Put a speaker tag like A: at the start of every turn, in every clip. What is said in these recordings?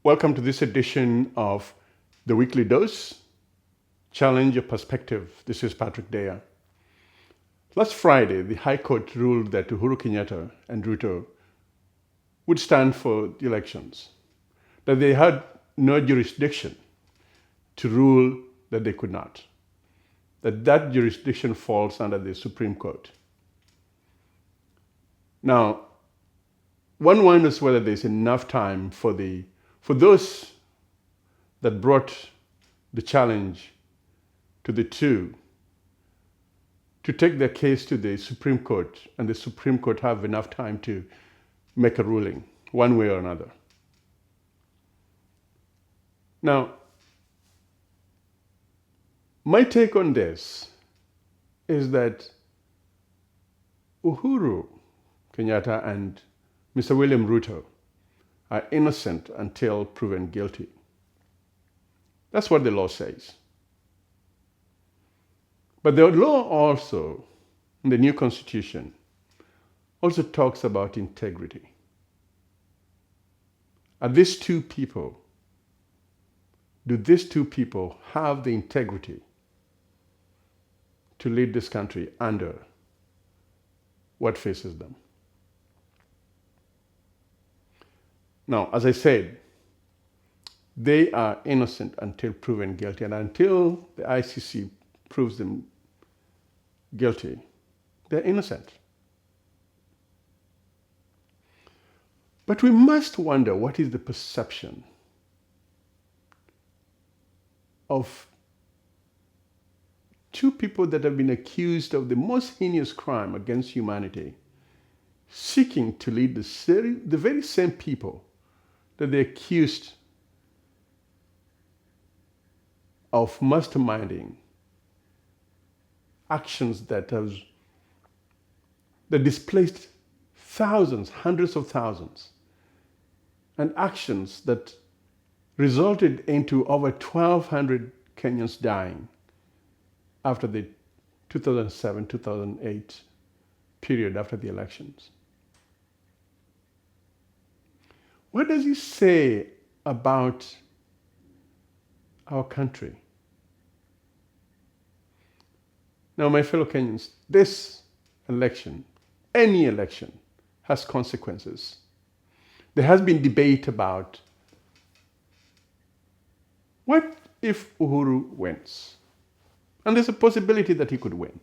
A: Welcome to this edition of the Weekly Dose, Challenge Your Perspective. This is Patrick Daya. Last Friday, the High Court ruled that Uhuru Kenyatta and Ruto would stand for the elections, that they had no jurisdiction to rule that they could not, that jurisdiction falls under the Supreme Court. Now, one wonders whether there's enough time for those that brought the challenge to the two to take their case to the Supreme Court, and the Supreme Court have enough time to make a ruling one way or another. Now, my take on this is that Uhuru Kenyatta and Mr. William Ruto are innocent until proven guilty. That's what the law says. But the law also, in the new constitution, also talks about integrity. Do these two people have the integrity to lead this country under what faces them? Now, as I said, they are innocent until proven guilty, and until the ICC proves them guilty, they're innocent. But we must wonder, what is the perception of two people that have been accused of the most heinous crime against humanity, seeking to lead the very same people that they accused of masterminding actions that displaced thousands, hundreds of thousands, and actions that resulted into over 1,200 Kenyans dying after the 2007-2008 period after the elections. What does he say about our country? Now, my fellow Kenyans, this election, any election, has consequences. There has been debate about, what if Uhuru wins? And there's a possibility that he could win.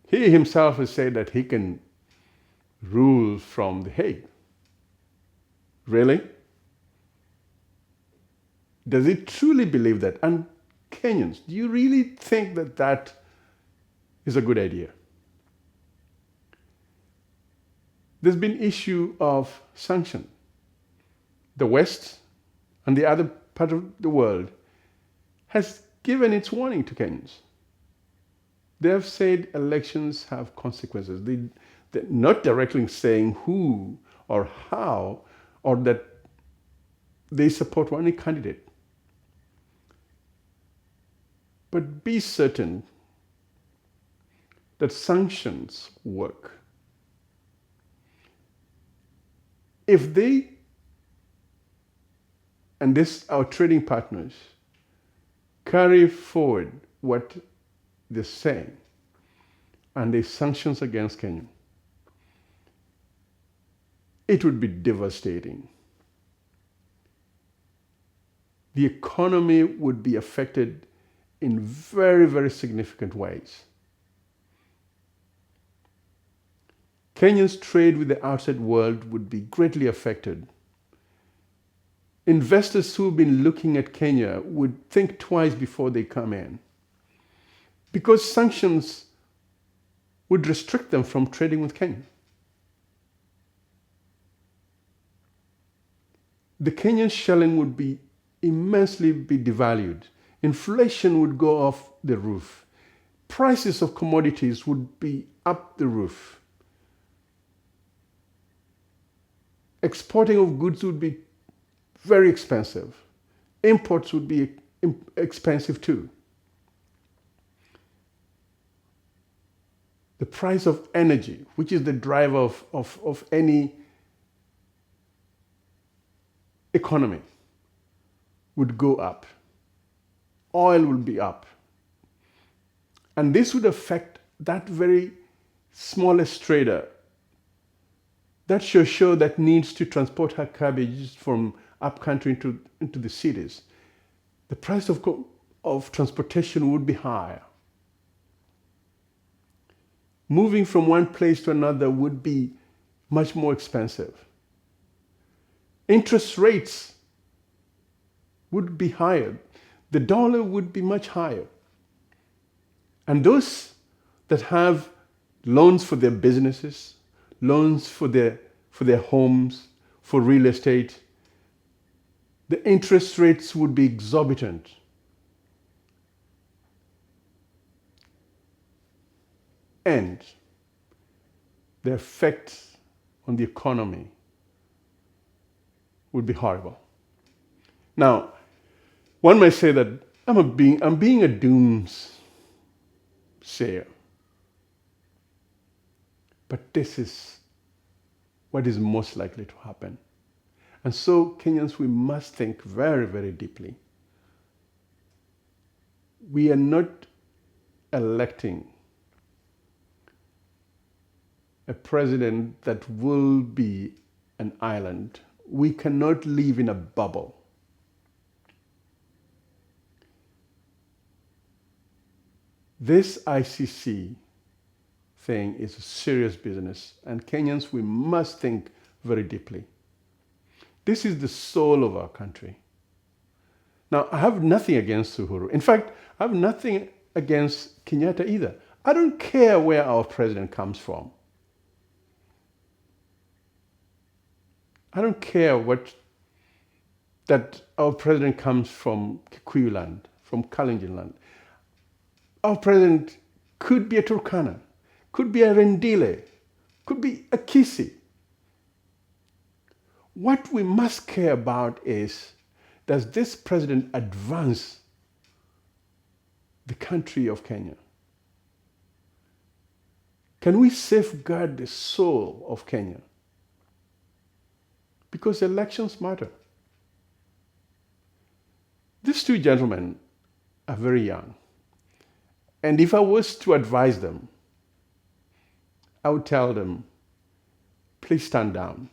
A: He himself has said that he can rule from The Hague. Really? Does he truly believe that? And Kenyans, do you really think that that is a good idea? There's been issue of sanction. The West and the other part of the world has given its warning to Kenyans. They have said elections have consequences. They're not directly saying who or how, or that they support any candidate. But be certain that sanctions work. If they, and our trading partners, carry forward what they're saying, and the sanctions against Kenya, it would be devastating. The economy would be affected in very, very significant ways. Kenya's trade with the outside world would be greatly affected. Investors who've been looking at Kenya would think twice before they come in, because sanctions would restrict them from trading with Kenya. The Kenyan shilling would be immensely devalued. Inflation would go off the roof. Prices of commodities would be up the roof. Exporting of goods would be very expensive. Imports would be expensive too. The price of energy, which is the driver of any economy would go up. Oil will be up. And this would affect that very smallest trader, that shosho that needs to transport her cabbage from upcountry into the cities. The price of transportation would be higher. Moving from one place to another would be much more expensive. Interest rates would be higher. The dollar would be much higher. And those that have loans for their businesses, loans for their homes, for real estate, the interest rates would be exorbitant. And the effect on the economy would be horrible. Now, one may say that I'm being a doomsayer. But this is what is most likely to happen. And so, Kenyans, we must think very, very deeply. We are not electing a president that will be an island. We cannot live in a bubble. This ICC thing is a serious business, and Kenyans, we must think very deeply. This is the soul of our country. Now, I have nothing against Uhuru. In fact, I have nothing against Kenyatta either. I don't care where our president comes from. I don't care that our president comes from Kikuyu land, from Kalenjin land. Our president could be a Turkana, could be a Rendile, could be a Kisi. What we must care about is, does this president advance the country of Kenya? Can we safeguard the soul of Kenya? Because elections matter. These two gentlemen are very young. And if I was to advise them, I would tell them, please stand down.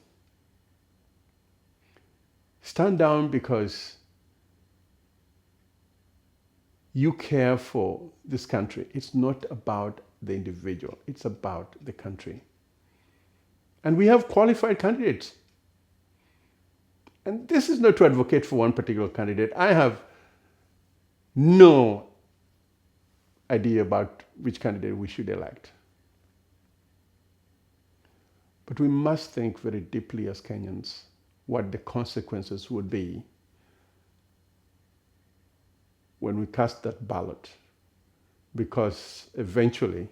A: Stand down because you care for this country. It's not about the individual. It's about the country. And we have qualified candidates. And this is not to advocate for one particular candidate. I have no idea about which candidate we should elect. But we must think very deeply as Kenyans what the consequences would be when we cast that ballot, because eventually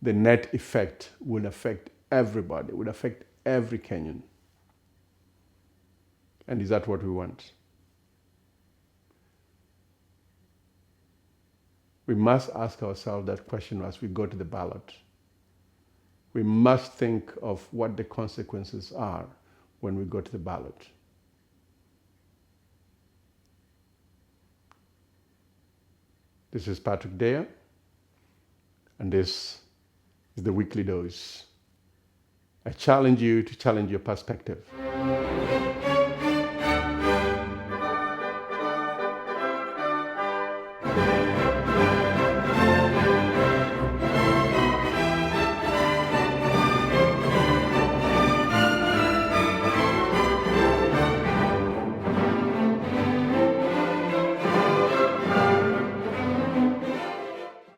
A: the net effect will affect everybody, will affect every Kenyan. And is that what we want? We must ask ourselves that question as we go to the ballot. We must think of what the consequences are when we go to the ballot. This is Patrick Daya, and this is the Weekly Dose. I challenge you to challenge your perspective.